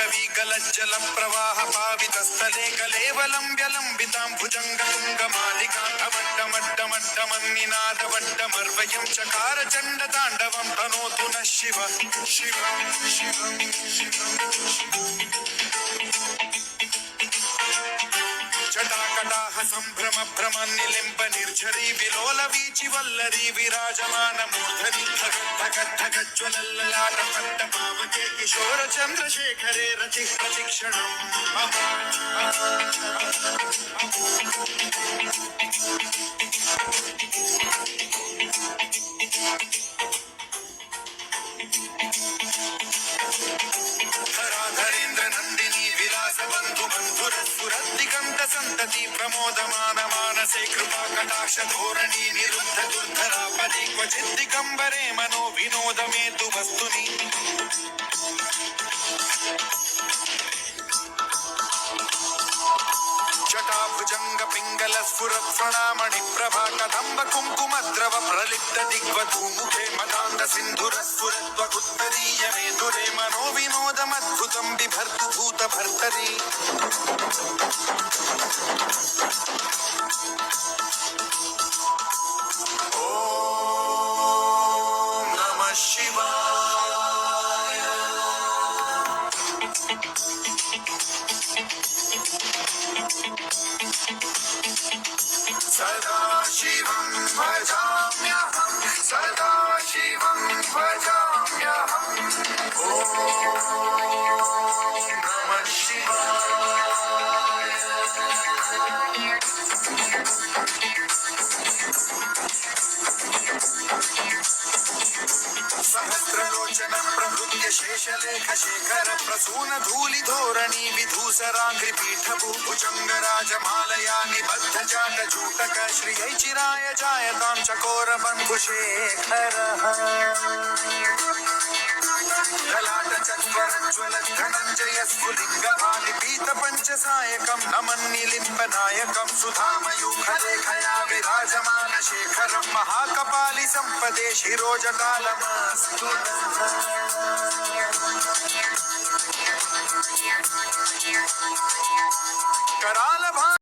ताण्डवीगलज्जल प्रवाह पावितस्थले कलेवलम्ब्यलम्बितां भुजङ्गतुङ्गमालिकान्तवड्डमड्डमड्डमन्निनादवड्डमर्वयं चकार चण्डताण्डवं तनोतु नः शिव शिव शिव जटाकटाह सम्भ्रम भ्रमन्निलिम्ब निर्झरी विलोल वीचि वल्लरी विराजमान मूर्धनि धगद्धगज्ज्वलल्ललाट पट्ट पावके किशोर चन्द्रशेखरे रति प्रतिक्षणम् धराधरेन्द्र नन्दिनी विलास बन्धु बन्धुरस्फुरद्दिगन्त सन्तति प्रमोदमान मानसे कृपा कटाक्ष धोरणी निरुद्ध दुर्धरापदि क्वचित् दिगम्बरे मनो विनोदमेतु वस्तुनि जटाभुजंग पिंगल स्फुर प्रणामणि प्रभा कदंब कुंकुमद्रव प्रलिप्त दिग्वधूमुखे मदान्ध सिंधुर स्फुरत्वगुत्तरीय मेधुरे मनो विनोदमद्भुतं बिभर्तु भूत भर्तरी ओम नमः शिवाय। सदा शिवं भजाम्यहं सदा शिवं भजाम्यहं ॐ नमः शिवाय। सहस्रलोचन प्रभृत्य शेषलेख शेखर प्रसून धूलि धोरणी विधूसराङ्घ्रि पीठभू भुजङ्गराजमालया निबद्ध जाट जूटक श्रियै चिराय जायतां चकोर बन्धुशेखरः ललाट चत्वरज्ज्वल धनञ्जय स्फुलिङ्ग भालिपीत पञ्चसायकं नमन्निलिम्बनायकं सुधामयूखलेखया विराजमान शेखरं महाकपालि सम्पदे शिरोजटालमस्तु कराल